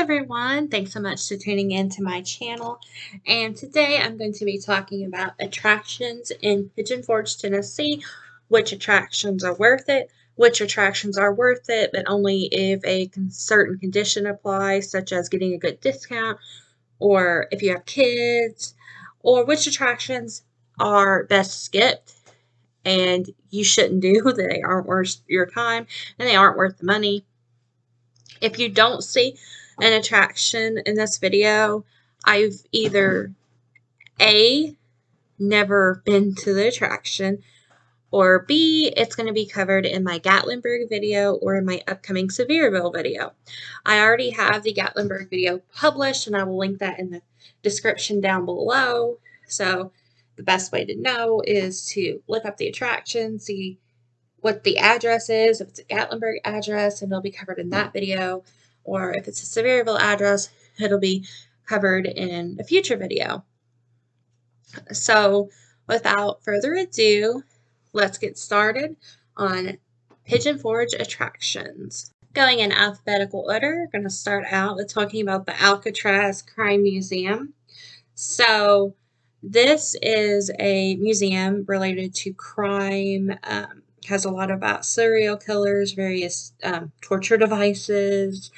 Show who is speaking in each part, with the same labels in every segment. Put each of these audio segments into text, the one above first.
Speaker 1: everyone, thanks so much for tuning in to my channel, and today I'm going to be talking about attractions in Pigeon Forge, Tennessee, which attractions are worth it, but only if a certain condition applies, such as getting a good discount, or if you have kids, or which attractions are best skipped and you shouldn't do, that they aren't worth your time and they aren't worth the money. If you don't see an attraction in this video, I've either A, never been to the attraction, or B, it's going to be covered in my Gatlinburg video or in my upcoming Sevierville video. I already have the Gatlinburg video published, and I will link that in the description down below. So the best way to know is to look up the attraction, see what the address is, if it's a Gatlinburg address, and it'll be covered in that video, or if it's a Sevierville address, it'll be covered in a future video. So without further ado, let's get started on Pigeon Forge Attractions. Going in alphabetical order, we're going to start out with talking about the Alcatraz Crime Museum. So this is a museum related to crime, has a lot about serial killers, various torture devices,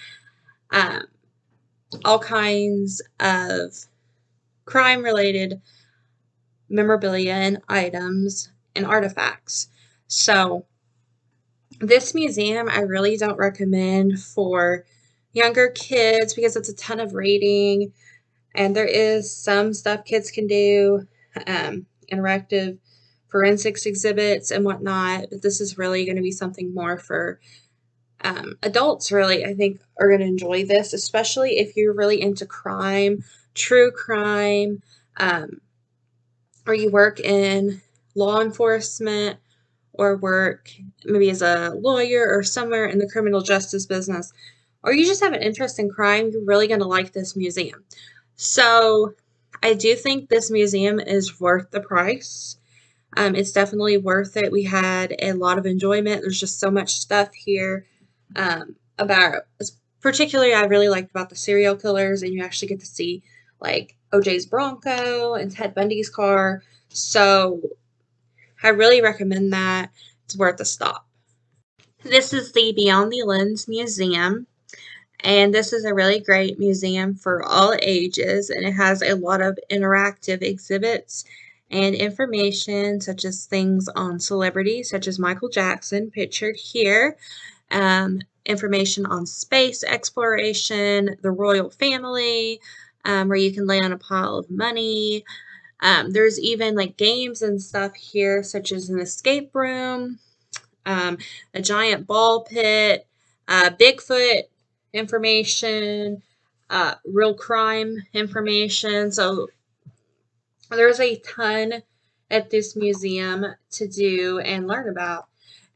Speaker 1: all kinds of crime-related memorabilia and items and artifacts. So this museum I really don't recommend for younger kids because it's a ton of reading, and there is some stuff kids can do, interactive forensics exhibits and whatnot, but this is really going to be something more for adults. Really, I think, are going to enjoy this, especially if you're really into crime, true crime, or you work in law enforcement, or work maybe as a lawyer or somewhere in the criminal justice business, or you just have an interest in crime. You're really going to like this museum. So I do think this museum is worth the price. It's definitely worth it. We had a lot of enjoyment. There's just so much stuff here about, particularly I really liked about the serial killers, and you actually get to see like OJ's Bronco and Ted Bundy's car. So I really recommend that. It's worth a stop. This is the Beyond the Lens Museum. And this is a really great museum for all ages, and it has a lot of interactive exhibits and information, such as things on celebrities, such as Michael Jackson, pictured here, information on space exploration, the royal family, where you can lay on a pile of money. There's even like games and stuff here, such as an escape room, a giant ball pit, Bigfoot information, real crime information. So there's a ton at this museum to do and learn about.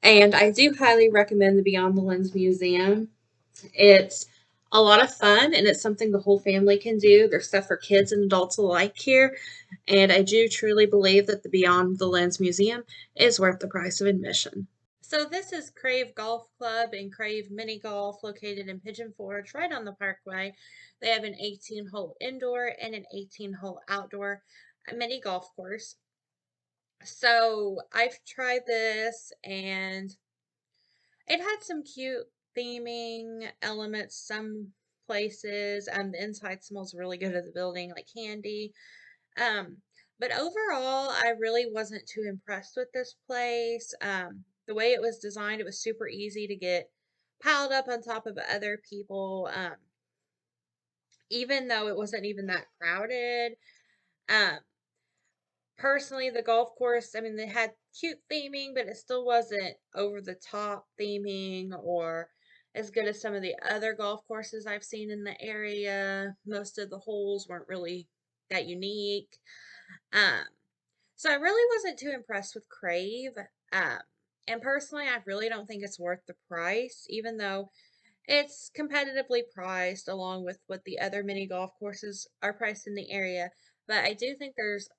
Speaker 1: And I do highly recommend the Beyond the Lens Museum. It's a lot of fun, and it's something the whole family can do. There's stuff for kids and adults alike here. And I do truly believe that the Beyond the Lens Museum is worth the price of admission. So this is Crave Golf Club and Crave Mini Golf, located in Pigeon Forge, right on the Parkway. They have an 18-hole indoor and an 18-hole outdoor mini golf course. So I've tried this, and it had some cute theming elements some places. The inside smells really good of the building, like candy. Um, but overall, I really wasn't too impressed with this place. The way it was designed, it was super easy to get piled up on top of other people, even though it wasn't even that crowded. Um, Personally, the golf course, I mean, they had cute theming, but it still wasn't over the top theming or as good as some of the other golf courses I've seen in the area. Most of the holes weren't really that unique. Um, so I really wasn't too impressed with Crave. Um, and personally, I really don't think it's worth the price, even though it's competitively priced along with what the other mini golf courses are priced in the area. But I do think there's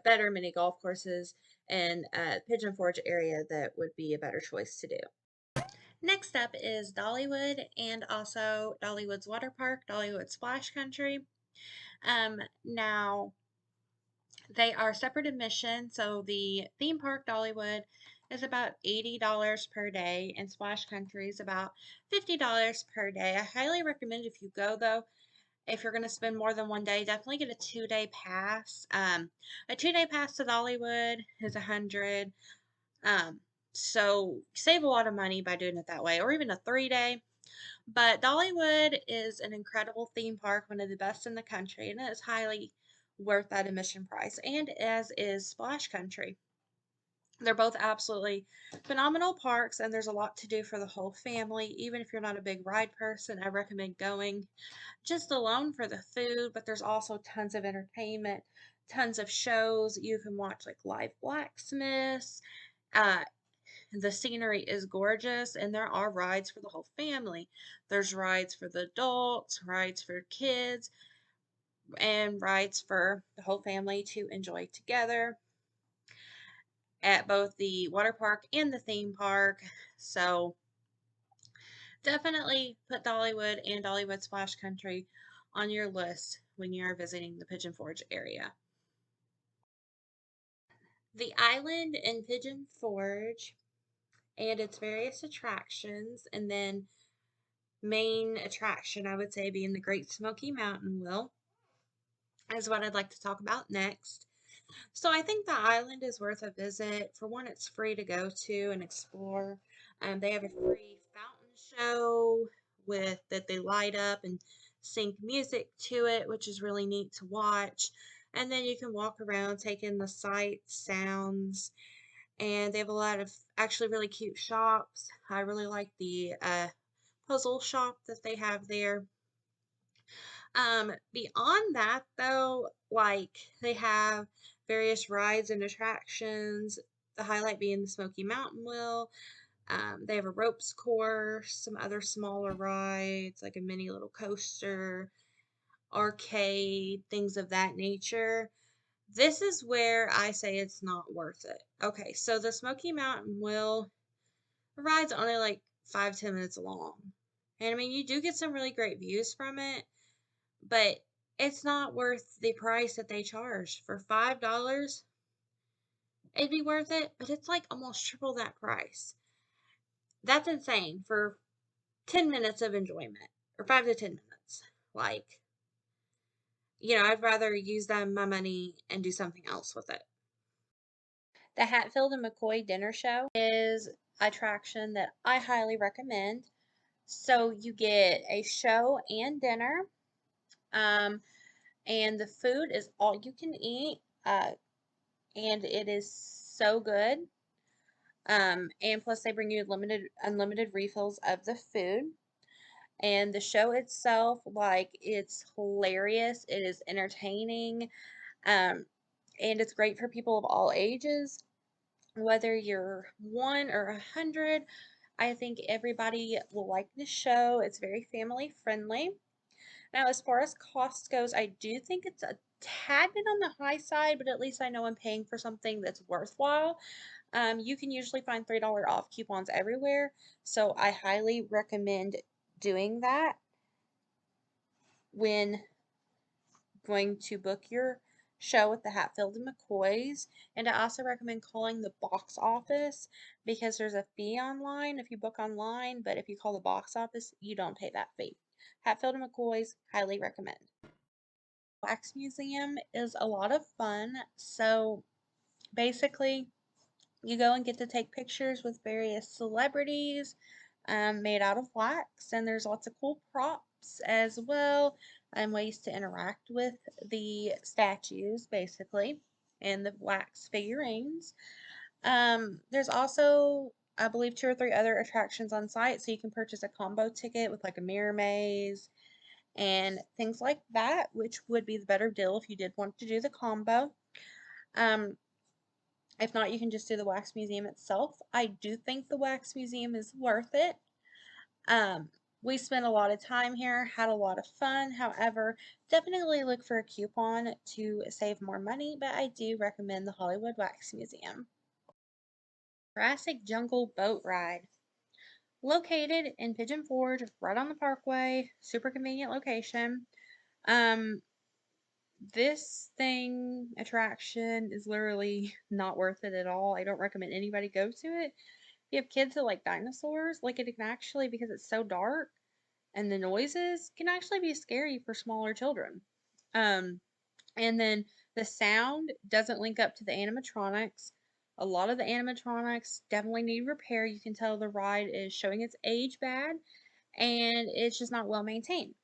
Speaker 1: better mini golf courses in Pigeon Forge area that would be a better choice to do. Next up is Dollywood and also Dollywood's Water Park, Dollywood Splash Country. Now, they are separate admission, so the theme park Dollywood is about $80 per day, and Splash Country is about $50 per day. I highly recommend if you go though, if you're going to spend more than one day, definitely get a 2-day pass. A 2-day pass to Dollywood is $100. So save a lot of money by doing it that way, or even a 3-day. But Dollywood is an incredible theme park, one of the best in the country, and it is highly worth that admission price, and as is Splash Country. They're both absolutely phenomenal parks, and there's a lot to do for the whole family. Even if you're not a big ride person, I recommend going just alone for the food, but there's also tons of entertainment, tons of shows. You can watch like live blacksmiths. Uh, the scenery is gorgeous, and there are rides for the whole family. There's rides for the adults, rides for kids, and rides for the whole family to enjoy together at both the water park and the theme park. So definitely put Dollywood and Dollywood Splash Country on your list when you are visiting the Pigeon Forge area. The island in Pigeon Forge and its various attractions, and then main attraction, I would say, being the Great Smoky Mountain Wheel, is what I'd like to talk about next. So I think the island is worth a visit. For one, it's free to go to and explore. They have a free fountain show with that they light up and sync music to it, which is really neat to watch. And then you can walk around, take in the sights, sounds, and they have a lot of actually really cute shops. I really like the puzzle shop that they have there. Beyond that, though, like they have various rides and attractions. The highlight being the Smoky Mountain Wheel. They have a ropes course, some other smaller rides, like a mini little coaster, arcade, things of that nature. This is where I say it's not worth it. Okay, so the Smoky Mountain Wheel ride's only like 5-10 minutes long. And I mean, you do get some really great views from it, but it's not worth the price that they charge. For $5, it'd be worth it, but it's like almost triple that price. That's insane for 10 minutes of enjoyment, or 5 to 10 minutes. Like, I'd rather use my money and do something else with it. The Hatfield and McCoy Dinner Show is an attraction that I highly recommend. So you get a show and dinner, and the food is all you can eat, and it is so good. And plus they bring you unlimited refills of the food. And the show itself, like, it's hilarious. It is entertaining. Um, and it's great for people of all ages. Whether you're 1 or 100, I think everybody will like this show. It's very family friendly. Now, as far as cost goes, I do think it's a tad bit on the high side, but at least I know I'm paying for something that's worthwhile. You can usually find $3 off coupons everywhere, so I highly recommend doing that when going to book your show at the Hatfield and McCoys. And I also recommend calling the box office because there's a fee online if you book online, but if you call the box office, you don't pay that fee. Hatfield and McCoys, highly recommend. Wax Museum is a lot of fun. So basically, you go and get to take pictures with various celebrities made out of wax, and there's lots of cool props as well and ways to interact with the statues, basically, and the wax figurines. There's also, I believe, 2 or 3 other attractions on site, so you can purchase a combo ticket with like a mirror maze and things like that, which would be the better deal if you did want to do the combo. Um, if not, you can just do the Wax Museum itself. I do think the Wax Museum is worth it. We spent a lot of time here, had a lot of fun. However, definitely look for a coupon to save more money, but I do recommend the Hollywood Wax Museum. Jurassic Jungle Boat Ride. Located in Pigeon Forge, right on the parkway, super convenient location. Um, this attraction is literally not worth it at all. I don't recommend anybody go to it. If you have kids that like dinosaurs, like it can actually, because it's so dark and the noises can actually be scary for smaller children. Um, and then the sound doesn't link up to the animatronics. A lot of the animatronics definitely need repair. You can tell the ride is showing its age bad and it's just not well maintained.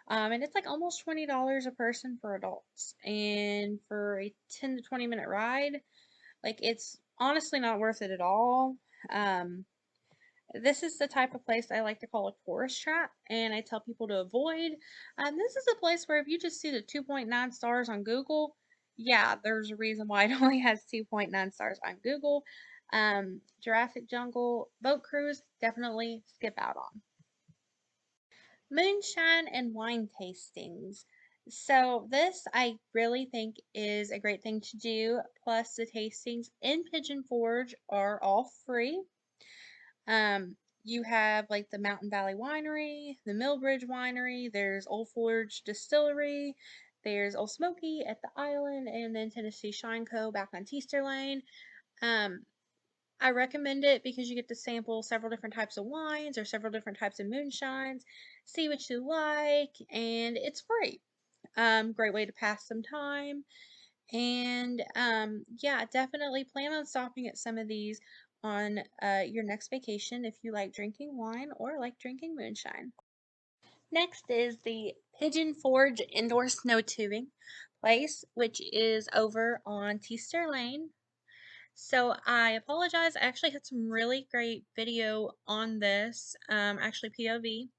Speaker 1: And it's like almost $20 a person for adults. And for a 10 to 20-minute ride, like it's honestly not worth it at all. Um, this is the type of place I like to call a tourist trap, and I tell people to avoid. This is a place where if you just see the 2.9 stars on Google, yeah, there's a reason why it only has 2.9 stars on Google. Jurassic Jungle boat cruise, definitely skip out on. Moonshine and wine tastings. So this I really think is a great thing to do. Plus the tastings in Pigeon Forge are all free. You have like the Mountain Valley Winery, the Millbridge Winery, there's Old Forge Distillery, there's Old Smoky at the Island, and then Tennessee Shine Co. back on Teaster Lane. Um, I recommend it because you get to sample several different types of wines or several different types of moonshines, see what you like, and it's free. Great way to pass some time. And yeah, definitely plan on stopping at some of these on your next vacation if you like drinking wine or like drinking moonshine. Next is the Pigeon Forge Indoor Snow Tubing place, which is over on Teaster Lane. So I apologize. I actually had some really great video on this, actually POV,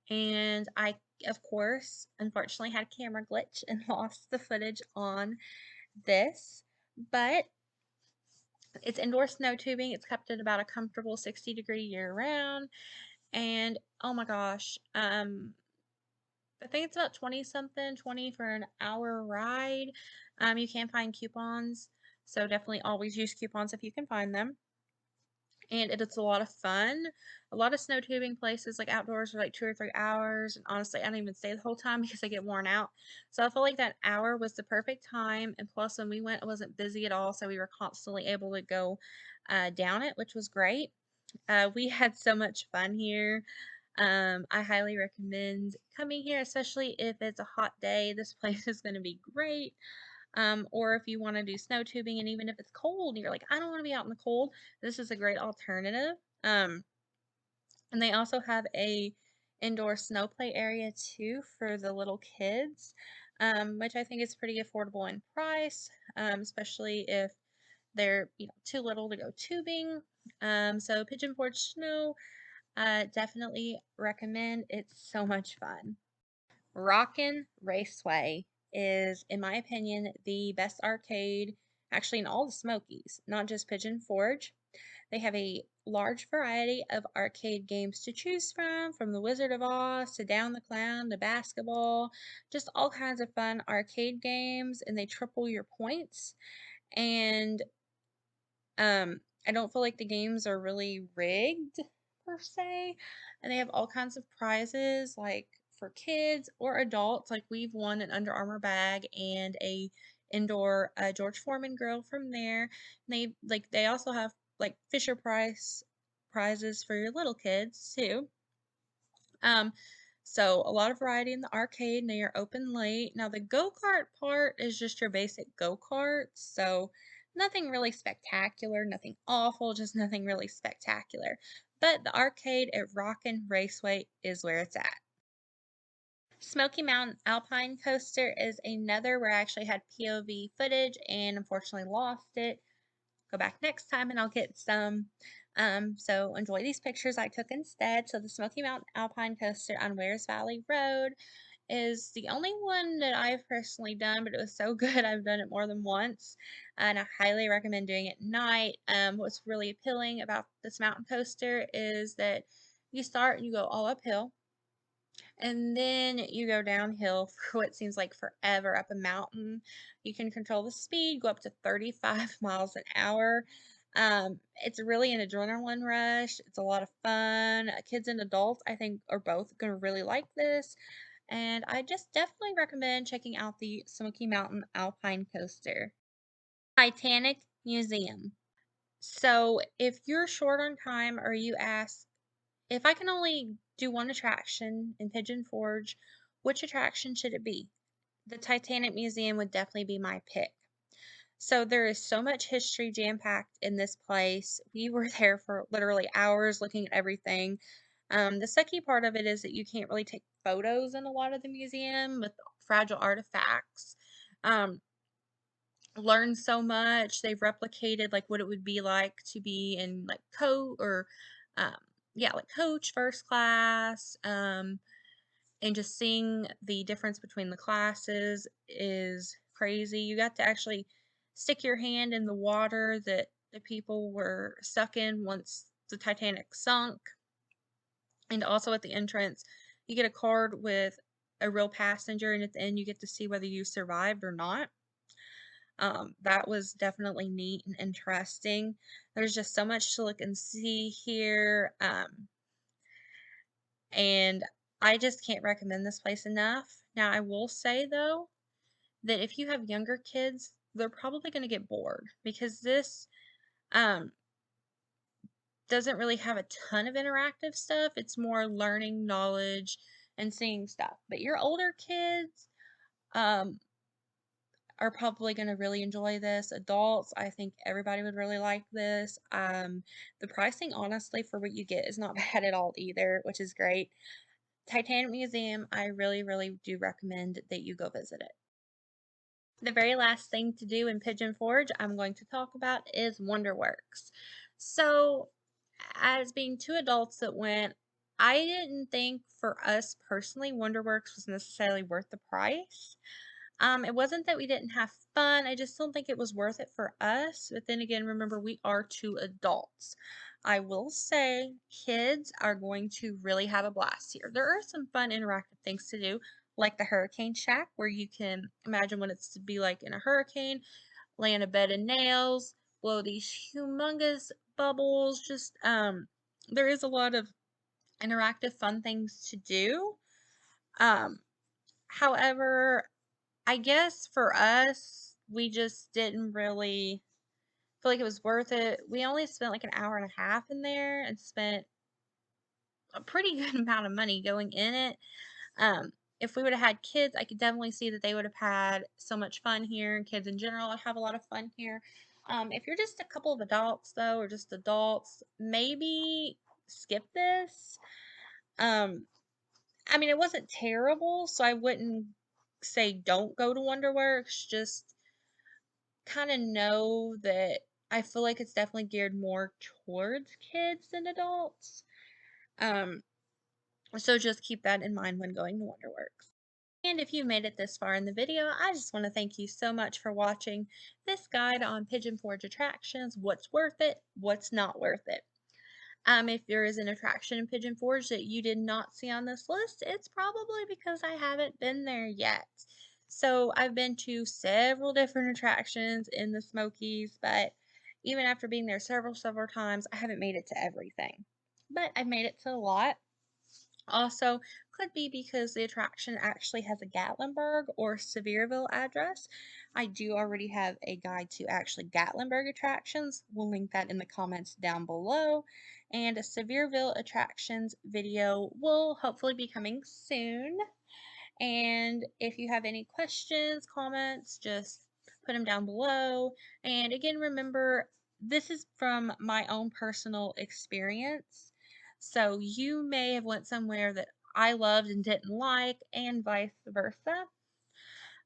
Speaker 1: and I, of course, unfortunately had a camera glitch and lost the footage on this, but it's indoor snow tubing. It's kept at about a comfortable 60-degree year round, and oh my gosh, I think it's about 20 something, 20 for an hour ride. You can find coupons, so definitely always use coupons if you can find them. And it's a lot of fun. A lot of snow tubing places like outdoors are like 2 or 3 hours. And honestly, I don't even stay the whole time because I get worn out. So I feel like that hour was the perfect time. And plus, when we went, it wasn't busy at all. So we were constantly able to go down it, which was great. We had so much fun here. I highly recommend coming here, especially if it's a hot day. This place is going to be great. Or if you want to do snow tubing, and even if it's cold, you're like, I don't want to be out in the cold, this is a great alternative. And they also have a indoor snow play area too for the little kids, which I think is pretty affordable in price, especially if they're too little to go tubing. So Pigeon Forge Snow, definitely recommend. It's so much fun. Rockin Raceway is, in my opinion, the best arcade actually in all the Smokies, not just Pigeon Forge. They have a large variety of arcade games to choose from the Wizard of Oz to Down the Clown to basketball, just all kinds of fun arcade games, and they triple your points. And I don't feel like the games are really rigged per se, and they have all kinds of prizes like for kids or adults. Like we've won an Under Armour bag and a indoor George Foreman grill from there. And they also have like Fisher Price prizes for your little kids too. Um, so a lot of variety in the arcade, and they are open late. Now the go-kart part is just your basic go-kart, so nothing really spectacular, nothing awful, just nothing really spectacular. But the arcade at Rockin Raceway is where it's at. Smoky Mountain Alpine Coaster is another where I actually had POV footage and unfortunately lost it. Go back next time and I'll get some. So enjoy these pictures I took instead. So the Smoky Mountain Alpine Coaster on Wares Valley Road is the only one that I've personally done, but it was so good I've done it more than once, and I highly recommend doing it at night. What's really appealing about this mountain coaster is that you start and you go all uphill, and then you go downhill for what seems like forever up a mountain. You can control the speed, go up to 35 miles an hour. It's really an adrenaline rush. It's a lot of fun. Kids and adults, I think, are both going to really like this. And I just definitely recommend checking out the Smoky Mountain Alpine Coaster. Titanic Museum. So if you're short on time or you ask, if I can only do one attraction in Pigeon Forge, which attraction should it be? The Titanic Museum would definitely be my pick. So there is so much history jam-packed in this place. We were there for literally hours looking at everything. The sucky part of it is that you can't really take photos in a lot of the museum with fragile artifacts. Um, Learned so much. They've replicated like what it would be like to be in like um, yeah, like coach first class. And just seeing the difference between the classes is crazy. You got to actually stick your hand in the water that the people were stuck in once the Titanic sunk. And also at the entrance, you get a card with a real passenger, and at the end, you get to see whether you survived or not. That was definitely neat and interesting. There's just so much to look and see here. And I just can't recommend this place enough. Now, I will say though, that if you have younger kids, they're probably going to get bored because this um, doesn't really have a ton of interactive stuff. It's more learning, knowledge, and seeing stuff. But your older kids um, are probably going to really enjoy this. Adults, I think everybody would really like this. The pricing, honestly, for what you get is not bad at all either, which is great. Titanic Museum, I really, really do recommend that you go visit it. The very last thing to do in Pigeon Forge I'm going to talk about is Wonderworks. So, as being two adults that went, I didn't think for us personally Wonderworks was necessarily worth the price. It wasn't that we didn't have fun, I just don't think it was worth it for us. But then again, remember, we are two adults. I will say kids are going to really have a blast here. There are some fun interactive things to do, like the Hurricane Shack, where you can imagine what it's to be like in a hurricane, lay in a bed of nails, blow these humongous bubbles. Just there is a lot of interactive fun things to do. Um, However, I guess for us, we just didn't really feel like it was worth it. We only spent like an hour and a half in there and spent a pretty good amount of money going in it. If we would have had kids, I could definitely see that they would have had so much fun here, and kids in general would have a lot of fun here. If you're just a couple of adults, though, or just adults, maybe skip this. Um, I mean, it wasn't terrible, so I wouldn't say don't go to Wonderworks. Just kind of know that I feel like it's definitely geared more towards kids than adults. Um, so just keep that in mind when going to Wonderworks. And if you made it this far in the video, I just want to thank you so much for watching this guide on Pigeon Forge attractions, what's worth it, what's not worth it. If there is an attraction in Pigeon Forge that you did not see on this list, it's probably because I haven't been there yet. So I've been to several different attractions in the Smokies, but even after being there several times, I haven't made it to everything. But I've made it to a lot. Also, could be because the attraction actually has a Gatlinburg or Sevierville address. I do already have a guide to actually Gatlinburg attractions. We'll link that in the comments down below. And a Sevierville attractions video will hopefully be coming soon. And if you have any questions, comments, just put them down below. And again, remember, this is from my own personal experience. So you may have went somewhere that I loved and didn't like, and vice versa.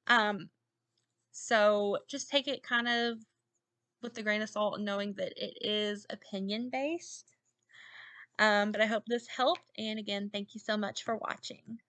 Speaker 1: Um, so just take it kind of with a grain of salt and knowing that it is opinion based. But I hope this helped. And again, thank you so much for watching.